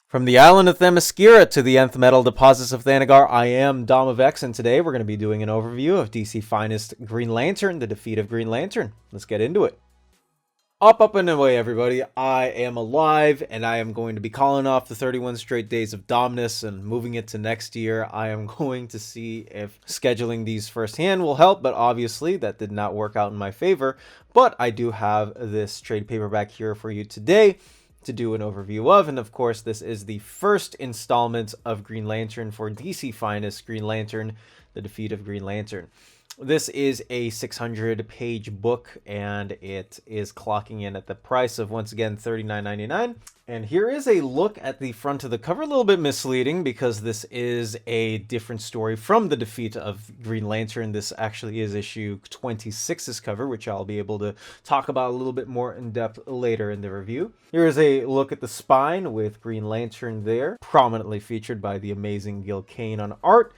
From the island of Themyscira to the nth metal deposits of Thanagar, I am Dom of X, and today we're going to be doing an overview of DC Finest Green Lantern, the defeat of Green Lantern. Let's get into it. Up and away, everybody. I am alive, and I am going to be calling off the 31 straight days of Domnus and moving it to next year. I am going to see if scheduling these firsthand will help, but obviously that did not work out in my favor. But I do have this trade paperback here for you today to do an overview of, and of course this is the first installment of Green Lantern for DC Finest Green Lantern, the defeat of Green Lantern. This is a 600-page book, and it is clocking in at the price of, once again, $39.99. And here is a look at the front of the cover. A little bit misleading because this is a different story from the defeat of Green Lantern. This actually is issue 26's cover, which I'll be able to talk about a little bit more in depth later in the review. Here is a look at the spine with Green Lantern there, prominently featured by the amazing Kane on art,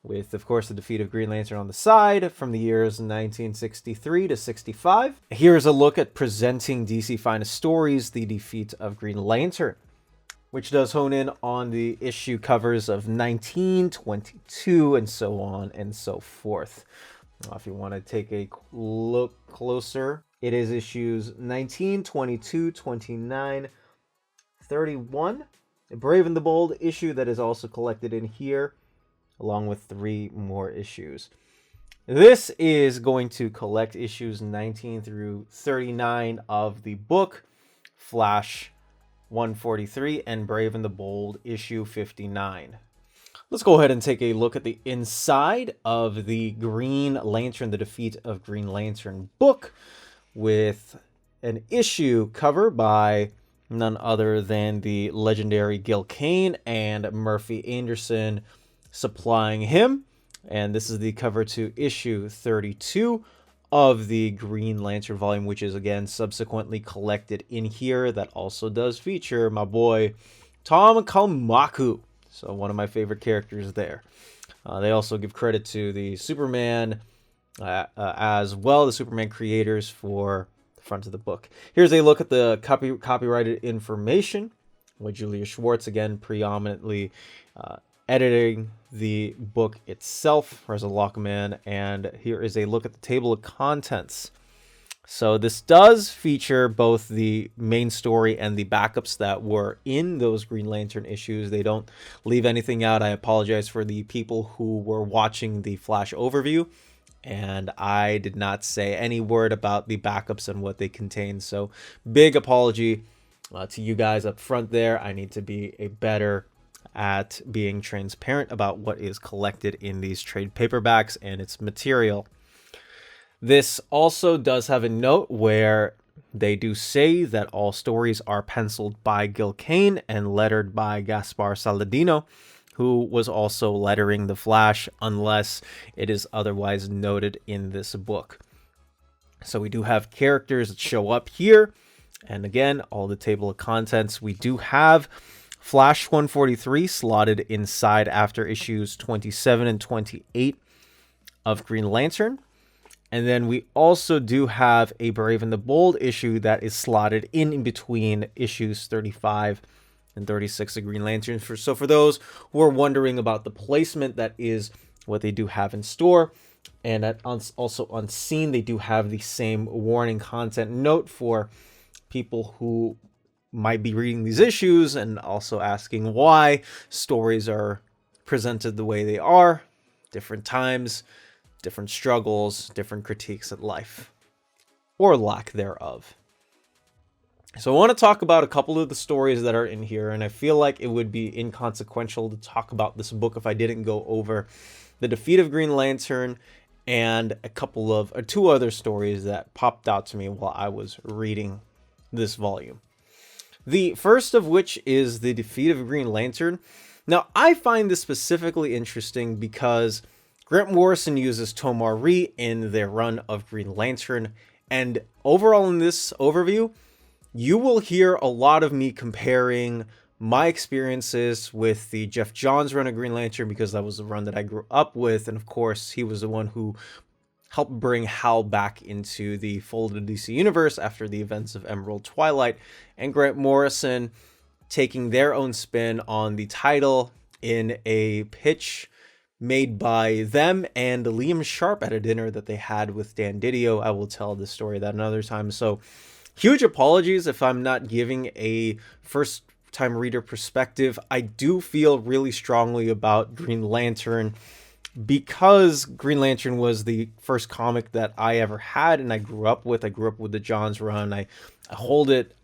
with, of course, the defeat of Green Lantern on the side from the years 1963 to 65. Here's a look at presenting DC Finest Stories, the defeat of Green Lantern, which does hone in on the issue covers of 19, 22, and so on and so forth. Now, if you want to take a look closer, it is issues 19, 22, 29, 31. A Brave and the Bold issue that is also collected in here, along with 3 more issues. This is going to collect issues 19 through 39 of the book, Flash 143, and Brave and the Bold issue 59. Let's go ahead and take a look at the inside of the Green Lantern, the defeat of Green Lantern book, with an issue cover by none other than the legendary Gil Kane and Murphy Anderson, supplying him. And this is the cover to issue 32 of the Green Lantern volume, which is again subsequently collected in here. That also does feature my boy Tom Kalmaku, so one of my favorite characters there. They also give credit to the Superman as well, the Superman creators, for the front of the book. Here's a look at the copyrighted information, with Julia Schwartz again predominantly editing the book itself, Reza Lockman, and here is a look at the table of contents. So this does feature both the main story and the backups that were in those Green Lantern issues. They don't leave anything out. I apologize for the people who were watching the Flash overview, and I did not say any word about the backups and what they contain. So big apology to you guys up front there. I need to be better at being transparent about what is collected in these trade paperbacks and its material. This also does have a note where they do say that all stories are penciled by Gil Kane and lettered by Gaspar Saladino, who was also lettering the Flash, unless it is otherwise noted in this book. So we do have characters that show up here, and again, all the table of contents. We do have Flash 143 slotted inside after issues 27 and 28 of Green Lantern. And then we also do have a Brave and the Bold issue that is slotted in between issues 35 and 36 of Green Lantern. So for those who are wondering about the placement, that is what they do have in store. And also on scene, they do have the same warning content note for people who might be reading these issues and also asking why stories are presented the way they are. Different times, different struggles, different critiques at life, or lack thereof. So I want to talk about a couple of the stories that are in here, and I feel like it would be inconsequential to talk about this book if I didn't go over the defeat of Green Lantern and two other stories that popped out to me while I was reading this volume. The first of which is the defeat of Green Lantern. Now, I find this specifically interesting because Grant Morrison uses Tomar-Re in their run of Green Lantern, and overall in this overview, you will hear a lot of me comparing my experiences with the Jeff Johns run of Green Lantern, because that was the run that I grew up with, and of course, he was the one who helped bring Hal back into the fold of the DC Universe after the events of Emerald Twilight. And Grant Morrison taking their own spin on the title in a pitch made by them and Liam Sharp at a dinner that they had with Dan Didio. I will tell the story that another time. So huge apologies if I'm not giving a first time reader perspective. I do feel really strongly about Green Lantern because Green Lantern was the first comic that I ever had and I grew up with. I grew up with the Johns run. I hold it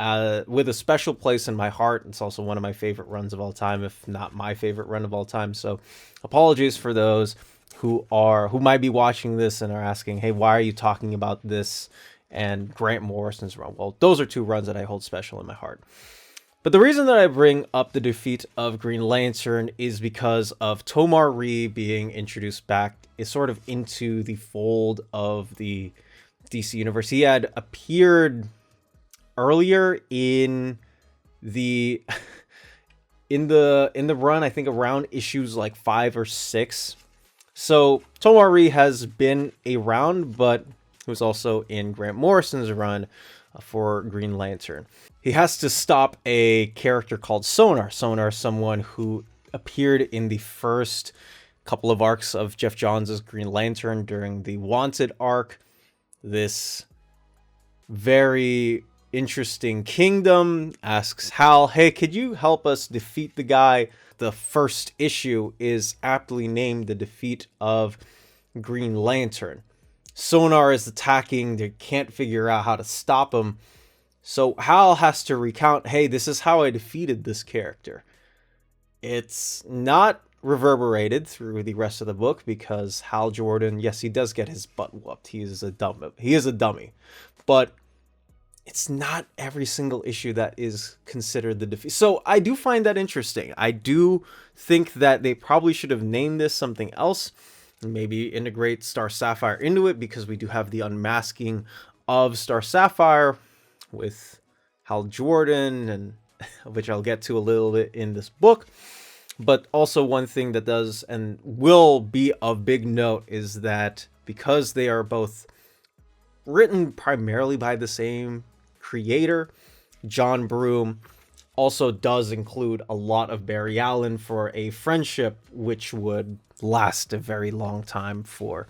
with a special place in my heart. It's also one of my favorite runs of all time, if not my favorite run of all time. So apologies for those who might be watching this and are asking, hey, why are you talking about this and Grant Morrison's run? Well, those are two runs that I hold special in my heart. But the reason that I bring up the defeat of Green Lantern is because of Tomar Ree being introduced back is sort of into the fold of the DC universe. He had appeared earlier in the run, I think around issues like 5 or 6. So Tomar Ree has been around, but he was also in Grant Morrison's run for Green Lantern. He has to stop a character called Sonar. Sonar, someone who appeared in the first couple of arcs of Jeff Johns' Green Lantern during the Wanted arc. This very interesting kingdom asks Hal, hey, could you help us defeat the guy? The first issue is aptly named The Defeat of Green Lantern. Sonar is attacking. They can't figure out how to stop him. So Hal has to recount, hey, this is how I defeated this character. It's not reverberated through the rest of the book because Hal Jordan, yes, he does get his butt whooped. He is a dummy. But it's not every single issue that is considered the defeat. So I do find that interesting. I do think that they probably should have named this something else. Maybe integrate Star Sapphire into it, because we do have the unmasking of Star Sapphire with Hal Jordan, and which I'll get to a little bit in this book. But also one thing that does and will be of big note is that because they are both written primarily by the same creator, John Broome also does include a lot of Barry Allen for a friendship which would last a very long time for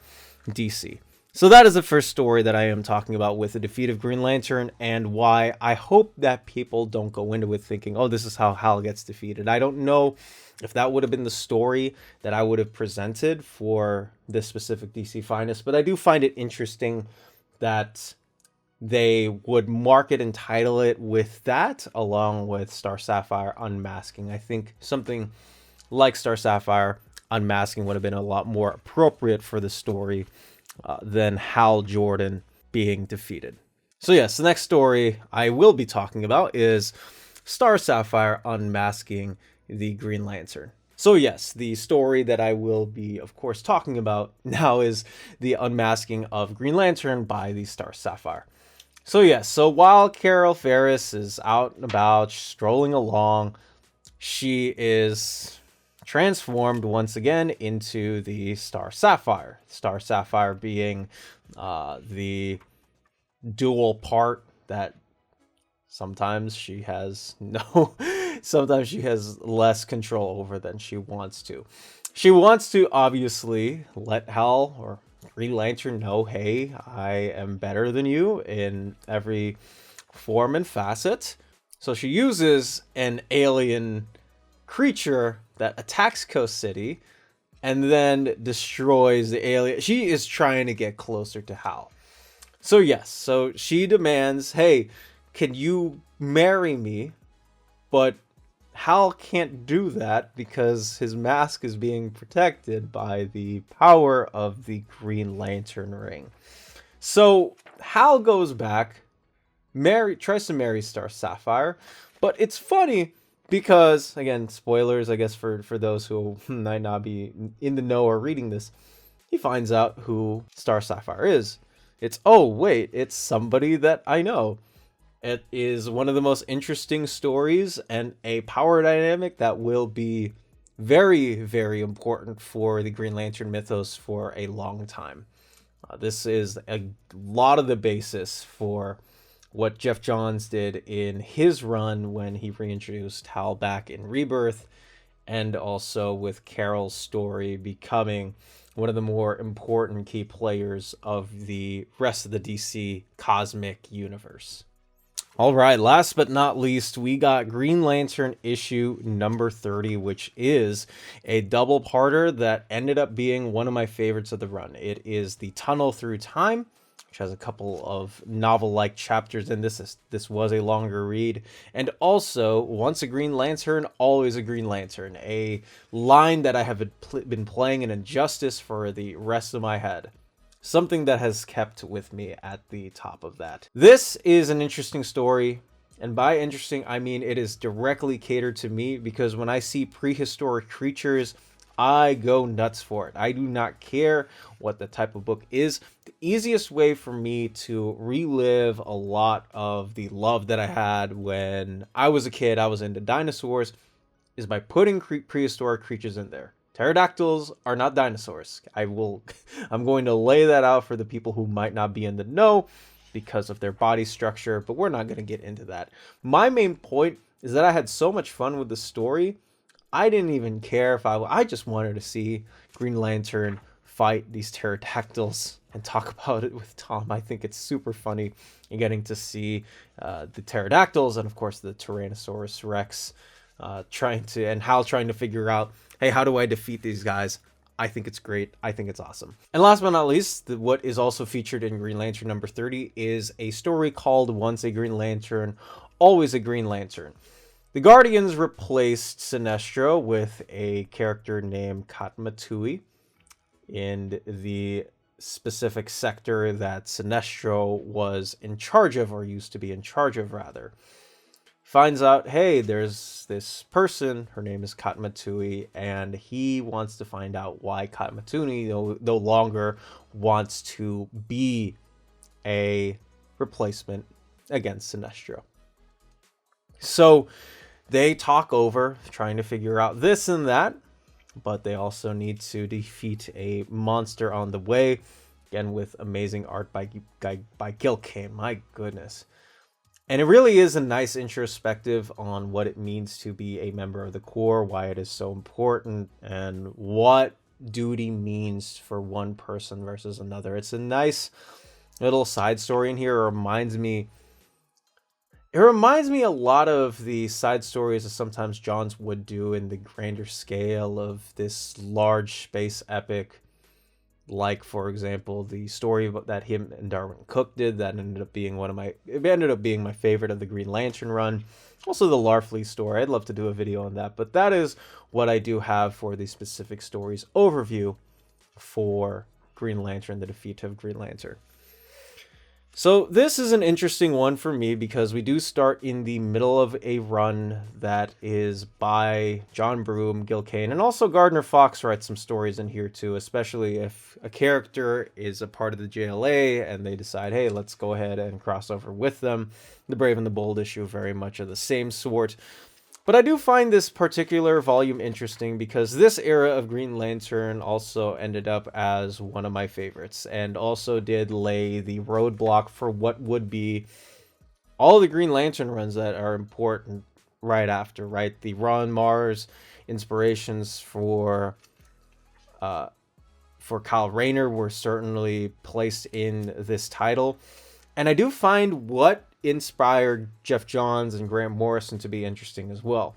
DC. So that is the first story that I am talking about with the defeat of Green Lantern, and why I hope that people don't go into it thinking, oh, this is how Hal gets defeated. I don't know if that would have been the story that I would have presented for this specific DC Finest, but I do find it interesting that they would market and title it with that, along with Star Sapphire Unmasking. I think something like Star Sapphire Unmasking would have been a lot more appropriate for the story than Hal Jordan being defeated. So yes, the next story I will be talking about is Star Sapphire Unmasking the Green Lantern. So yes, the story that I will be, of course, talking about now is the unmasking of Green Lantern by the Star Sapphire. So yes, so while Carol Ferris is out and about, strolling along, she is transformed once again into the Star Sapphire. Star Sapphire being the dual part that sometimes she has sometimes she has less control over than she wants to. She wants to obviously let Hal or Green Lantern know, hey, I am better than you in every form and facet. So she uses an alien creature that attacks Coast City and then destroys the alien. She is trying to get closer to Hal. So yes, so she demands, hey, can you marry me? But Hal can't do that because his mask is being protected by the power of the Green Lantern ring. So Hal goes back, tries to marry Star Sapphire, but it's funny because, again, spoilers, I guess, for those who might not be in the know or reading this, he finds out who Star Sapphire is. It's, oh, wait, it's somebody that I know. It is one of the most interesting stories and a power dynamic that will be very, very important for the Green Lantern mythos for a long time. This is a lot of the basis for what Jeff Johns did in his run when he reintroduced Hal back in Rebirth, and also with Carol's story becoming one of the more important key players of the rest of the DC cosmic universe. All right, last but not least, we got Green Lantern issue number 30, which is a double-parter that ended up being one of my favorites of the run. It is The Tunnel Through Time, which has a couple of novel-like chapters in this. This was a longer read. And also, once a Green Lantern, always a Green Lantern, a line that I have been playing in Injustice for the rest of my head. Something that has kept with me at the top of that. This is an interesting story, and by interesting, I mean it is directly catered to me, because when I see prehistoric creatures, I go nuts for it. I do not care what the type of book is. The easiest way for me to relive a lot of the love that I had when I was a kid, I was into dinosaurs, is by putting prehistoric creatures in there. Pterodactyls are not dinosaurs. I'm going to lay that out for the people who might not be in the know because of their body structure, but we're not going to get into that. My main point is that I had so much fun with the story. I didn't even care if I just wanted to see Green Lantern fight these pterodactyls and talk about it with Tom. I think it's super funny and getting to see the pterodactyls and of course the Tyrannosaurus Rex trying to figure out, hey, how do I defeat these guys? I think it's great. I think it's awesome. And last but not least, what is also featured in Green Lantern number 30 is a story called Once a Green Lantern, Always a Green Lantern. The Guardians replaced Sinestro with a character named Katmatui in the specific sector that Sinestro was in charge of, or used to be in charge of, rather. Finds out, hey, there's this person, her name is Katmatui, and he wants to find out why Katmatui no longer wants to be a replacement against Sinestro. So they talk over, trying to figure out this and that, but they also need to defeat a monster on the way, again with amazing art by Gil Kane. My goodness. And it really is a nice introspective on what it means to be a member of the Corps, why it is so important, and what duty means for one person versus another. It's a nice little side story in here. It reminds me a lot of the side stories that sometimes Johns would do in the grander scale of this large space epic. Like, for example, the story that him and Darwin Cook did that ended up being my favorite of the Green Lantern run. Also the Larfleeze story. I'd love to do a video on that, but that is what I do have for the specific stories overview for Green Lantern, the defeat of Green Lantern. So this is an interesting one for me because we do start in the middle of a run that is by John Broome, Gil Kane, and also Gardner Fox writes some stories in here too, especially if a character is a part of the JLA and they decide, hey, let's go ahead and cross over with them. The Brave and the Bold issue very much of the same sort. But I do find this particular volume interesting because this era of Green Lantern also ended up as one of my favorites and also did lay the roadblock for what would be all the Green Lantern runs that are important right after, right? The Ron Mars inspirations for Kyle Rayner were certainly placed in this title. And I do find what inspired Jeff Johns and Grant Morrison to be interesting as well.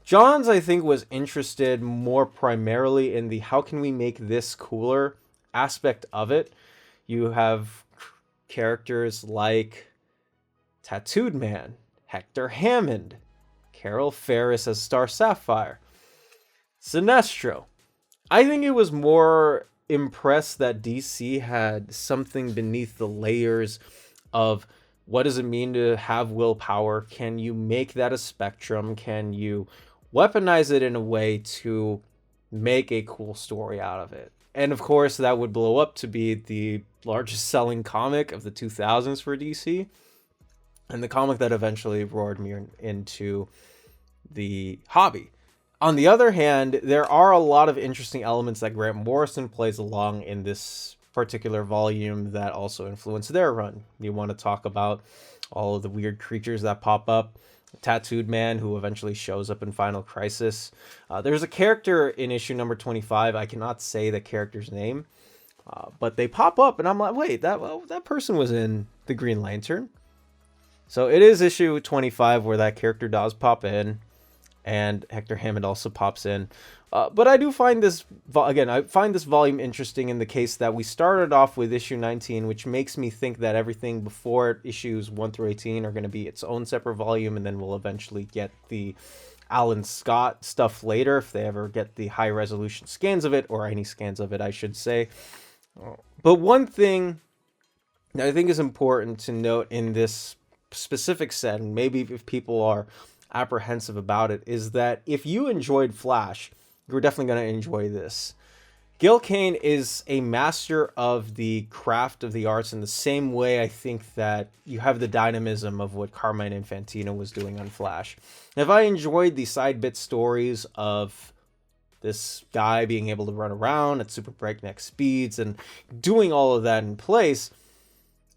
Johns, I think, was interested more primarily in the how can we make this cooler aspect of it. You have characters like Tattooed Man, Hector Hammond, Carol Ferris as Star Sapphire, Sinestro. I think it was more impressed that DC had something beneath the layers of what does it mean to have willpower? Can you make that a spectrum? Can you weaponize it in a way to make a cool story out of it? And of course, that would blow up to be the largest selling comic of the 2000s for DC, and the comic that eventually roared me into the hobby. On the other hand, there are a lot of interesting elements that Grant Morrison plays along in this particular volume that also influenced their run. You want to talk about all of the weird creatures that pop up. A tattooed man who eventually shows up in Final Crisis. There's a character in issue number 25. I cannot say the character's name, but they pop up, and I'm like, wait, that person was in the Green Lantern. So it is issue 25 where that character does pop in, and Hector Hammond also pops in. But I do find this, again, I find this volume interesting in the case that we started off with issue 19, which makes me think that everything before issues 1 through 18 are going to be its own separate volume, and then we'll eventually get the Alan Scott stuff later, if they ever get the high resolution scans of it, or any scans of it, I should say. But one thing that I think is important to note in this specific set, and maybe if people are apprehensive about it, is that if you enjoyed Flash, you're definitely going to enjoy this. Gil Kane is a master of the craft of the arts in the same way I think that you have the dynamism of what Carmine Infantino was doing on Flash. If I enjoyed the side bit stories of this guy being able to run around at super breakneck speeds and doing all of that in place,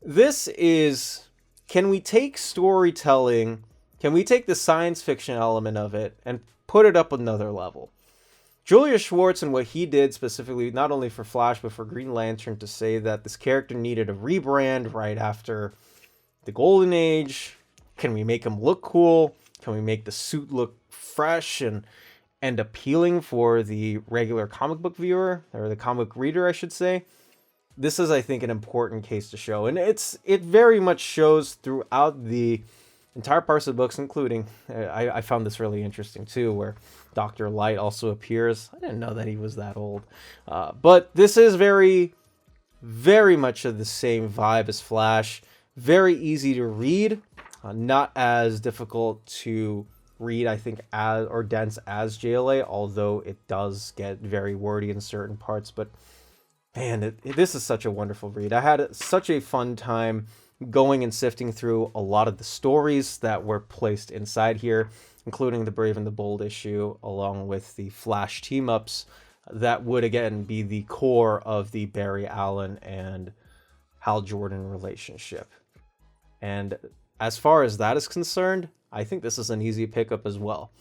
this is, can we take storytelling, can we take the science fiction element of it and put it up another level? Julius Schwartz and what he did specifically, not only for Flash, but for Green Lantern, to say that this character needed a rebrand right after the Golden Age. Can we make him look cool? Can we make the suit look fresh and appealing for the regular comic book viewer, or the comic reader, I should say? This is, I think, an important case to show. And it very much shows throughout the entire parts of the books, including, I found this really interesting too, where Dr. Light also appears. I didn't know that he was that old. But this is very, very much of the same vibe as Flash. Very easy to read. Not as difficult to read, I think, or dense as JLA, although it does get very wordy in certain parts. But man, this is such a wonderful read. I had such a fun time going and sifting through a lot of the stories that were placed inside here, including the Brave and the Bold issue, along with the Flash team-ups that would, again, be the core of the Barry Allen and Hal Jordan relationship. And as far as that is concerned, I think this is an easy pickup as well.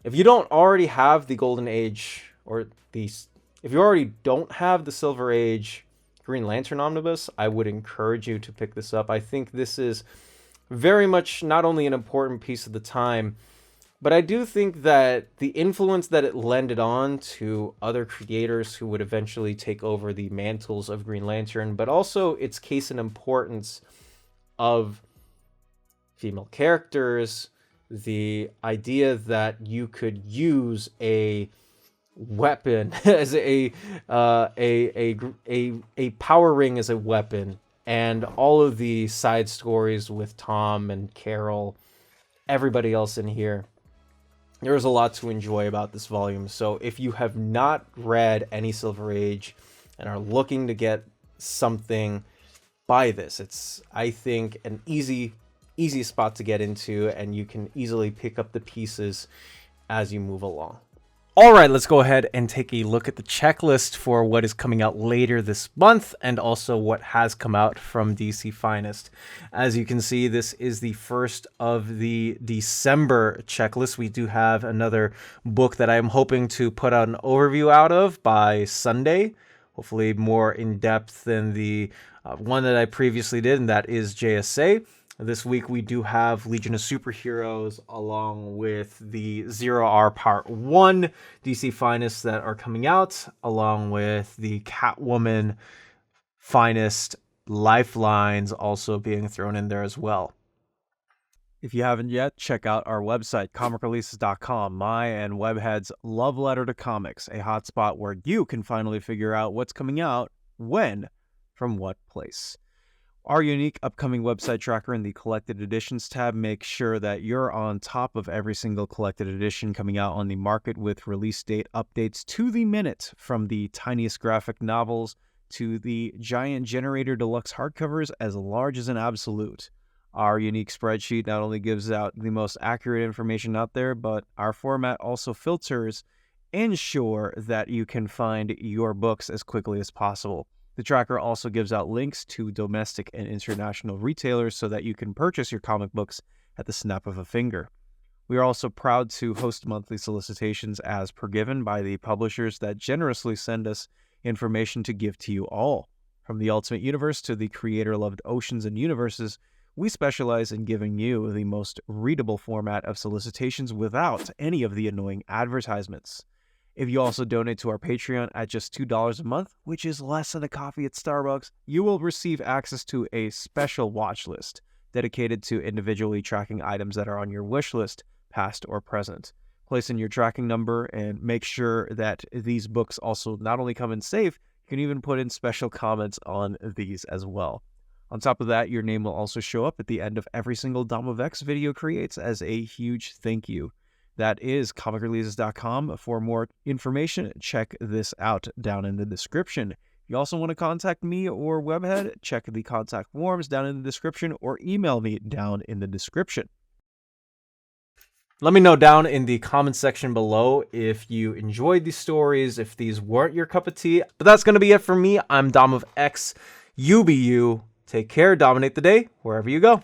If you don't already have the Golden Age, or if you already don't have the Silver Age Green Lantern Omnibus, I would encourage you to pick this up. I think this is very much not only an important piece of the time, but I do think that the influence that it lended on to other creators who would eventually take over the mantles of Green Lantern, but also its case and importance of female characters, the idea that you could use a weapon as a power ring as a weapon, and all of the side stories with Tom and Carol, everybody else in here. There's a lot to enjoy about this volume. So if you have not read any Silver Age and are looking to get something, buy this. It's, I think, an easy spot to get into, and you can easily pick up the pieces as you move along. All right, let's go ahead and take a look at the checklist for what is coming out later this month, and also what has come out from DC Finest. As you can see, this is the first of the December checklist. We do have another book that I'm hoping to put out an overview out of by Sunday, hopefully more in depth than the one that I previously did, and that is JSA. This week we do have Legion of Superheroes along with the Zero Hour Part 1 DC Finest that are coming out, along with the Catwoman Finest Lifelines also being thrown in there as well. If you haven't yet, check out our website, comicreleases.com, my and Webhead's love letter to comics, a hotspot where you can finally figure out what's coming out, when, from what place. Our unique upcoming website tracker in the Collected Editions tab makes sure that you're on top of every single collected edition coming out on the market, with release date updates to the minute, from the tiniest graphic novels to the giant Generator Deluxe hardcovers as large as an absolute. Our unique spreadsheet not only gives out the most accurate information out there, but our format also filters, ensure that you can find your books as quickly as possible. The tracker also gives out links to domestic and international retailers so that you can purchase your comic books at the snap of a finger. We are also proud to host monthly solicitations as per given by the publishers that generously send us information to give to you all. From the Ultimate Universe to the creator-loved Oceans and Universes, we specialize in giving you the most readable format of solicitations without any of the annoying advertisements. If you also donate to our Patreon at just $2 a month, which is less than a coffee at Starbucks, you will receive access to a special watch list dedicated to individually tracking items that are on your wish list, past or present. Place in your tracking number and make sure that these books also not only come in safe, you can even put in special comments on these as well. On top of that, your name will also show up at the end of every single Dom of X video creates as a huge thank you. That is comicreleases.com. For more information, check this out down in the description. If you also want to contact me or Webhead, check the contact forms down in the description or email me down in the description. Let me know down in the comments section below if you enjoyed these stories, if these weren't your cup of tea. But that's going to be it for me. I'm Dom of X. You be you. Take care. Dominate the day wherever you go.